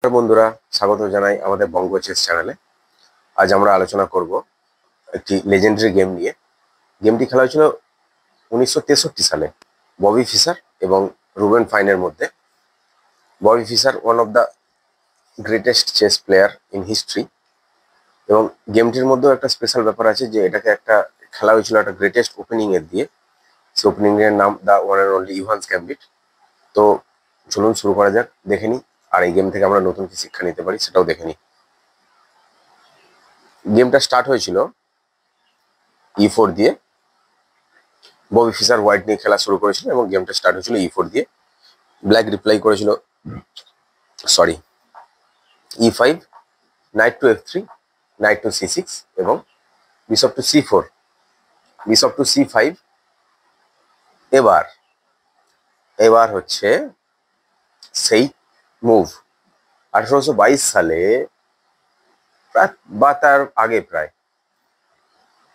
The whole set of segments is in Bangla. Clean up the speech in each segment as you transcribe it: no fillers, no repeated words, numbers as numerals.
নমস্কার বন্ধুরা, স্বাগত জানাই আমাদের বঙ্গ চেস চ্যানেলে। আজ আমরা আলোচনা করব একটি লেজেন্ডারি গেম নিয়ে। গেমটি খেলা হয়েছিল 1963 সালে ববি ফিশার এবং রুবেন ফাইনের মধ্যে। Bobby Fischer one of the greatest chess player in history, এবং গেমটির মধ্যেও একটা স্পেশাল ব্যাপার আছে যে এটাকে একটা খেলা হয়েছিল একটা গ্রেটেস্ট ওপেনিং এর দিয়ে। সেই ওপেনিং এর নাম the one and only Evans gambit. তো চলুন শুরু করা যাক, দেখে নিই। আর এই গেম থেকে আমরা নতুন কি শিক্ষা নিতে পারি সেটাও দেখে নিই। গেমটা স্টার্ট হয়েছিল E4 দিয়ে। ববি ফিশার হোয়াইট নিয়ে খেলা শুরু করেছিল এবং গেমটা স্টার্ট হয়েছিল E4 দিয়ে। ব্ল্যাক রিপ্লাই করেছিল E5, night two F3, night two C6 এবং bishop two C4, bishop to C5। এবার হচ্ছে সেই মুভ 1822 সালে প্রায় বা তার আগে প্রায়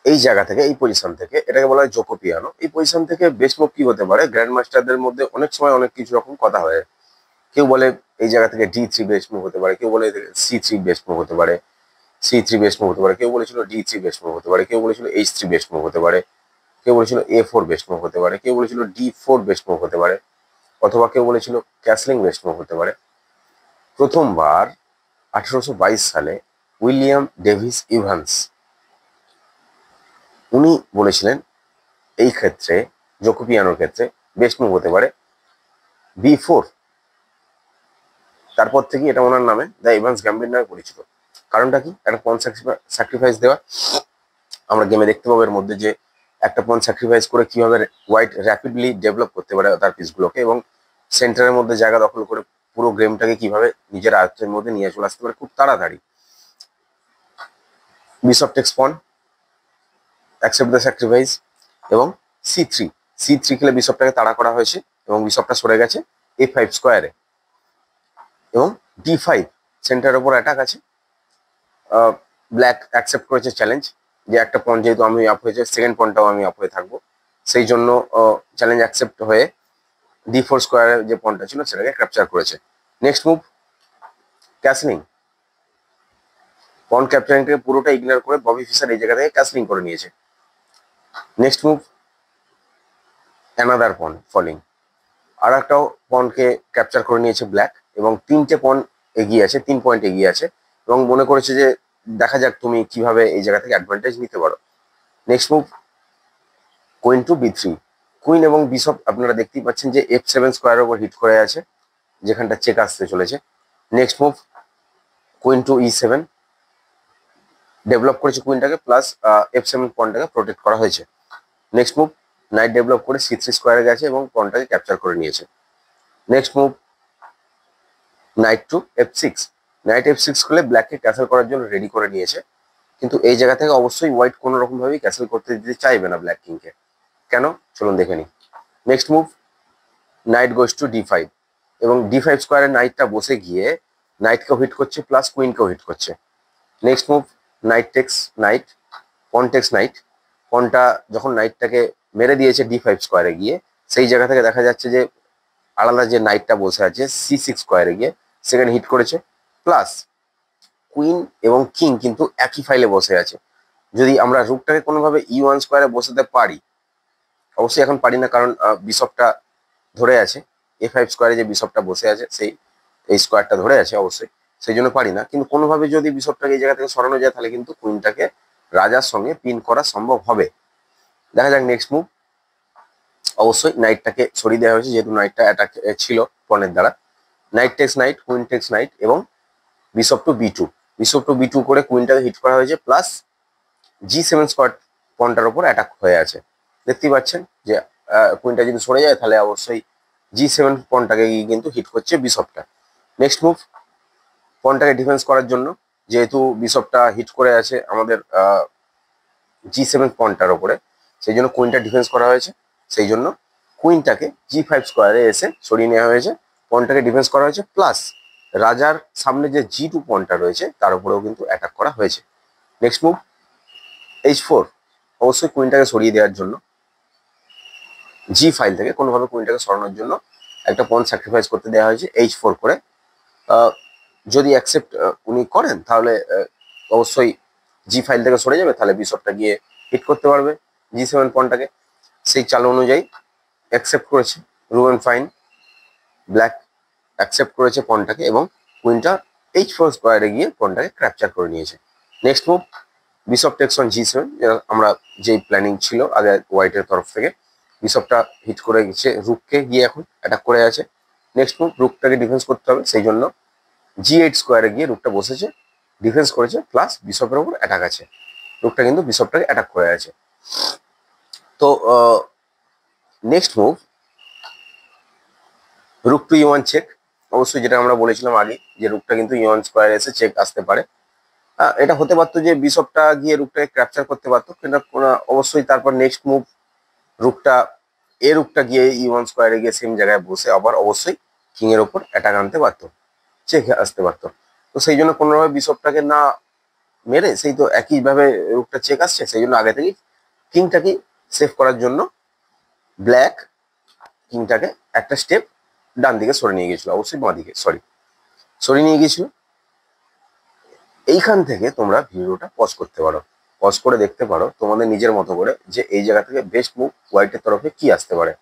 এই জায়গা থেকে, এই পজিশন থেকে, এটাকে বলা হয় জোকো পিয়ানো। এই পজিশন থেকে বেস্ট মুভ কি হতে পারে? গ্র্যান্ড মাস্টারদের মধ্যে অনেক সময় অনেক কিছু রকম কথা হয়। কেউ বলে এই জায়গা থেকে D3 বেস্ট মুভ হতে পারে, কেউ বলে C3 বেস্ট মুভ হতে পারে, C3 বেস্ট মুভ হতে পারে, কেউ বলেছিল D3 বেস্ট মুভ হতে পারে, কেউ বলেছিল H3 বেস্ট মুভ হতে পারে, কেউ বলেছিল A4 বেস্ট মুভ হতে পারে, কেউ বলেছিল D4 বেস্ট মুভ হতে পারে, অথবা কেউ বলেছিল ক্যাসলিং বেস্ট মুভ হতে পারে। প্রথমবার 1822 সালে উইলিয়াম ডেভিস ইভান্স উনি বলেছিলেন এই ক্ষেত্রে, জোকো পিয়ানোর ক্ষেত্রে বেস্ট মুভ হতে পারে B4। তারপর থেকে এটা ওনার নামে দ্য ইভান্স গ্যাম্বিট নামে পরিচিত। কারণটা কি? একটা পন স্যাক্রিফাইস দেওয়া। আমরা গেমে দেখতে পাবো এর মধ্যে যে একটা পন স্যাক্রিফাইস করে কিভাবে হোয়াইট র্যাপিডলি ডেভেলপ করতে পারে তার পিসগুলোকে, এবং সেন্টারের মধ্যে জায়গা দখল করে পুরো গেমটাকে কিভাবে নিজের আয়ত্তের মধ্যে নিয়ে চলে আসতে পারে খুব তাড়াতাড়ি। বিশপ টেক্স পন, অ্যাকসেপ্ট দ্য স্যাক্রিফাইস, এবং C3 খেলে বিশপটাকে তাড়া করা হয়েছে এবং বিশপটা সরে গেছে A5 স্কোয়ারে, এবং D5 সেন্টারের ওপর অ্যাটাক আছে। ব্ল্যাক অ্যাকসেপ্ট করেছে চ্যালেঞ্জ যে একটা পয়েন্ট যেহেতু আমি আপ হয়েছে, সেকেন্ড পয়েন্টটাও আমি আপ হয়ে থাকবো, সেই জন্য চ্যালেঞ্জ অ্যাকসেপ্ট হয়ে D4 স্কোয়ারের যে পয়েন্টটা ছিল সেটাকে ক্যাপচার করেছে। Next move castling. পয়েন্ট ক্যাপচারিংটাকে পুরোটা ইগনোর করে ববি ফিশার এই জায়গা থেকে ক্যাসলিং করে নিয়েছে। Next move another point falling, আর একটাও পয়েন্টকে ক্যাপচার করে নিয়েছে ব্ল্যাক, এবং 3টে পয়েন্ট এগিয়ে আছে, 3 পয়েন্ট এগিয়ে আছে, এবং মনে করেছে যে দেখা যাক তুমি কিভাবে এই জায়গা থেকে অ্যাডভান্টেজ নিতে পারো। Next move queen to B3। Queen এবং বিশপ আপনারা দেখতেই পাচ্ছেন যে F7 স্কোয়ারের উপর হিট করে আছে, যেখানটা চেক আসতে চলেছে। Next move queen to E7, develop করেছে কুইনটাকে, প্লাস F7 পয়েন্টটাকে প্রোটেক্ট করা হয়েছে। নেক্সট মুভ নাইট ডেভেলপ করে C3 স্কোয়ারে গেছে এবং পয়েন্টটাকে ক্যাপচার করে নিয়েছে। Next move knight to F6। Knight F6 করলে ব্ল্যাককে ক্যাসেল করার জন্য রেডি করে নিয়েছে, কিন্তু এই জায়গা থেকে অবশ্যই হোয়াইট কোনো রকম ভাবেই ক্যাসেল করতে দিতে চাইবে না ব্ল্যাক কিংকে। কেন? চলুন দেখে নিই। Next move night goes to D5, এবং D5 স্কোয়ারে নাইটটা বসে গিয়ে নাইটকেও হিট করছে প্লাস কুইনকেও হিট করছে। Next move night takes night, পন টেক্স নাইট। পনটা যখন নাইটটাকে মেরে দিয়েছে D5 স্কোয়ারে গিয়ে, সেই জায়গা থেকে দেখা যাচ্ছে যে আলাদা যে নাইটটা বসে আছে C6 স্কোয়ারে গিয়ে সেখানে হিট করেছে, প্লাস কুইন এবং কিং কিন্তু একই ফাইলে বসে আছে। যদি আমরা রুকটাকে কোনোভাবে E1 স্কোয়ারে বসাতে পারি, অবশ্যই এখন পারি না কারণ বিশপটা ধরে আছে, A5 স্কোয়ারে যে বিশপটা বসে আছে সেই এই স্কোয়ারটা ধরে আছে, অবশ্যই সেই জন্য পারি না। কিন্তু কোনোভাবে যদি বিশপটাকে এই জায়গা থেকে সরানো যায় তাহলে কিন্তু কুইনটাকে রাজার সঙ্গে পিন করা সম্ভব হবে। দেখা যাক নেক্সট মুভ। অবশ্যই নাইটটাকে সরিয়ে দেওয়া হয়েছে যেহেতু নাইটটা অ্যাটাক ছিল পনের দ্বারা। Knight takes knight, queen takes knight, এবং bishop to B2। Bishop to B2 করে কুইনটাকে হিট করা হয়েছে, প্লাস G7 স্কোয়ার পয়েন্টটার ওপর অ্যাটাক হয়ে আছে। দেখতেই পাচ্ছেন যে কুইনটা যদি সরে যায় তাহলে অবশ্যই G7 পয়েন্টটাকে কিন্তু হিট করছে বিশপটা। নেক্সট মুভ পয়েন্টটাকে ডিফেন্স করার জন্য, যেহেতু বিশপটা হিট করে আছে আমাদের G7 পয়েন্টটার ওপরে, সেই জন্য কুইনটা ডিফেন্স করা হয়েছে। সেই জন্য কুইনটাকে G5 স্কোয়ারে এসে সরিয়ে নেওয়া হয়েছে, পয়েন্টটাকে ডিফেন্স করা হয়েছে, প্লাস রাজার সামনে যে G2 পয়েন্টটা রয়েছে তার উপরেও কিন্তু অ্যাটাক করা হয়েছে। নেক্সট মুভ H4, অবশ্যই কুইনটাকে সরিয়ে দেওয়ার জন্য G5 থেকে কোনোভাবে কুইনটাকে সরানোর জন্য একটা পয়েন্ট স্যাক্রিফাইস করতে দেওয়া হয়েছে H4 করে। যদি অ্যাকসেপ্ট উনি করেন তাহলে অবশ্যই জি ফাইল থেকে সরে যাবে, তাহলে বিশপটা গিয়ে হিট করতে পারবে জি7 পয়েন্টটাকে। সেই চাল অনুযায়ী অ্যাকসেপ্ট করেছে রুবেন ফাইন, ব্ল্যাক অ্যাকসেপ্ট করেছে পয়েন্টটাকে এবং কুইনটা h4 স্কোয়ারে গিয়ে পয়েন্টটাকে ক্যাপচার করে নিয়েছে। Next move bishop takes on জি7, আমরা যেই প্ল্যানিং ছিল আগে হোয়াইটের তরফ থেকে, বিশপটা হিট করে গেছে রুককে গিয়ে এখন অ্যাটাক করে আছে। নেক্সট মুভ রুকটাকে ডিফেন্স করতে হবে, সেই জন্য জি8 স্কোয়ারে গিয়ে রুকটা বসেছে, ডিফেন্স করেছে, প্লাস বিশপের উপর অ্যাটাক আছে, রুকটা কিন্তু বিশপটাকে অ্যাটাক করে আছে। তো next move rook to e one check, অবশ্যই যেটা আমরা বলেছিলাম আগে যে রুকটা কিন্তু ই1 স্কোয়ারে এসে চেক আসতে পারে। এটা হতে পারতো যে বিশপটা গিয়ে রুকটাকে ক্যাপচার করতে পারতো, কিন্তু অবশ্যই তারপর নেক্সট মুভ রুকটা রুকটা গিয়ে ই1 স্কোয়ারে গিয়ে সেম জায়গায় বসে আবার অবশ্যই কিং এর ওপর অ্যাটাক আনতে পারতো, চেক আসতে পারতো। তো সেই জন্য কোনোভাবে বিশপটাকে না মেরে, সেই তো একইভাবে রুকটা চেক আসছে, সেই জন্য আগে থেকেই কিংটাকে সেভ করার জন্য ব্ল্যাক কিংটাকে একটা স্টেপ ডান দিকে সরে নিয়ে গেছিল, অবশ্যই বাঁ দিকে সরে নিয়ে গেছিল। এইখান থেকে তোমরা ভিডিওটা পজ করতে পারো, পজ করে দেখতে পারো তোমাদের নিজের মতো করে যে এই জায়গা থেকে বেস্ট মুভ হোয়াইটের তরফে কি আসতে পারে।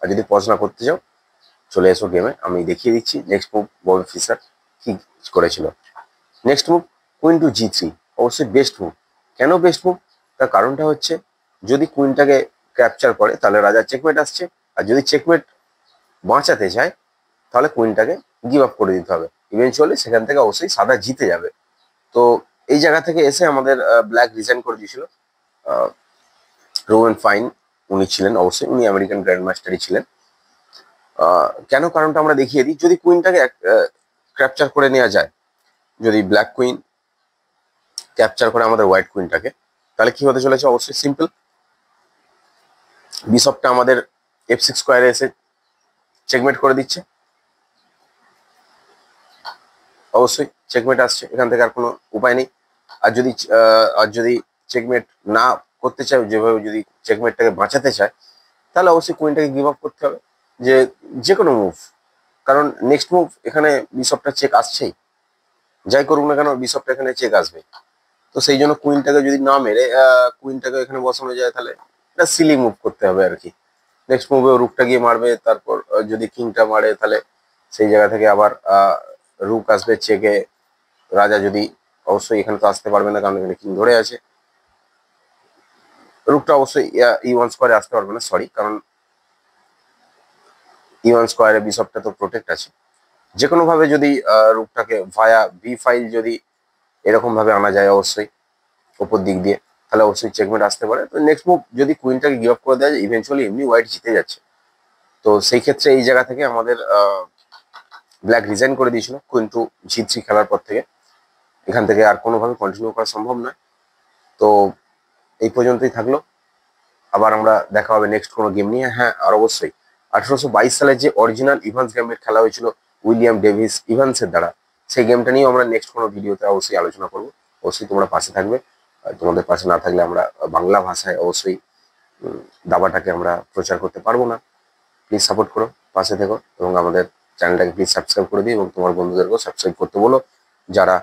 আর যদি পজ না করতে চাও চলে এসো গেমে, আমি দেখিয়ে দিচ্ছি নেক্সট মুভ ববি ফিশার কি করেছিল। নেক্সট মুভ কুইন টু জি3, অবশ্যই বেস্ট মুভ। কেন বেস্ট মুভ? তার কারণটা হচ্ছে যদি কুইনটাকে ক্যাপচার করে তাহলে রাজা চেকমেট আসছে, আর যদি চেকমেট বাঁচাতে চায় তাহলে কুইনটাকে গিভ আপ করে দিতে হবে, ইভেনচুয়ালি সেখান থেকে অবশ্যই সাদা জিতে যাবে। তো এই জায়গা থেকে এসে আমাদের ব্ল্যাক রিজাইন করে দিয়েছিল। রোওয়েন ফাইন উনি ছিলেন, অবশ্যই উনি আমেরিকান গ্র্যান্ড মাস্টারই ছিলেন। কেন কারণটা আমরা দেখিয়ে দিই। যদি কুইনটাকে ক্যাপচার করে নেওয়া যায়, যদি ব্ল্যাক কুইন ক্যাপচার করে আমাদের হোয়াইট কুইনটাকে, তাহলে কি হতে চলেছে? অবশ্যই সিম্পল, বিশপটা আমাদের f6 স্কোয়ারে এসে চেকমেট করে দিচ্ছে, অবশ্যই চেকমেট আসছে, এখান থেকে আর কোনো উপায় নেই। আর যদি চেকমেট না করতে চায়, যেভাবে যদি চেকমেটটাকে বাঁচাতে চায়, তাহলে অবশ্যই কুইনটাকে গিভ আপ করতে হবে, যে কোনো মুভ। কারণ নেক্সট মুভ এখানে বিশপটা চেক আসছেই, যাই করুক না কেন বিশপটা এখানে চেক আসবে। তো সেই জন্য কুইনটাকে যদি না মেরে কুইনটাকে এখানে বসানো যায়, তাহলে এটা সিলি মুভ করতে হবে আর কি। নেক্সট মুভে রুকটা গিয়ে মারবে, তারপর যদি কিংটা মারে তাহলে সেই জায়গা থেকে আবার রুক আসবে চেকে, রাজা যদি অবশ্যই এখানে তো আসতে পারবে না কারণ এখানে কিং ধরে আছে, রুকটা অবশ্যই ই1 স্কোয়ারে আসতে পারবে না, সরি, কারণ ই1 স্কোয়ারে বিশপটা তো প্রোটেক্ট আছে। যে কোনো ভাবে যদি রুকটাকে ভায়া বি ফাইল যদি এরকম ভাবে আনা যায় অবশ্যই উপর দিক দিয়ে, তাহলে অবশ্যই চেকমেট আসতে পারে। তো নেক্সট মুভ যদি কুইনটাকে গিভ আপ করে দেয়, ইভেনচুয়ালি এমনি হোয়াইট জিতে যাচ্ছে। তো সেই ক্ষেত্রে এই জায়গা থেকে আমাদের ব্ল্যাক রিজাইন করে দিয়েছিল কুইন টু জি3 খেলার পর থেকে, এখান থেকে আর কোনোভাবে কন্টিনিউ করা সম্ভব নয়। তো এই পর্যন্তই থাকলো, আবার আমরা দেখা হবে নেক্সট কোনো গেম নিয়ে। হ্যাঁ, আর অবশ্যই 1822 সালে যে অরিজিনাল ইভান্স গেমের খেলা হয়েছিল উইলিয়াম ডেভিস ইভান্সের দ্বারা, সেই গেমটা নিয়েও আমরা নেক্সট কোনো ভিডিওতে অবশ্যই আলোচনা করবো। অবশ্যই তোমরা পাশে থাকবে, তোমাদের পাশে না থাকলে আমরা বাংলা ভাষায় অবশ্যই দাবাটাকে আমরা প্রচার করতে পারবো না। প্লিজ সাপোর্ট করো, পাশে থেকো এবং আমাদের চ্যানেলটাকে প্লিজ সাবস্ক্রাইব করে দিও এবং তোমার বন্ধুদেরকেও সাবস্ক্রাইব করতে বলো যারা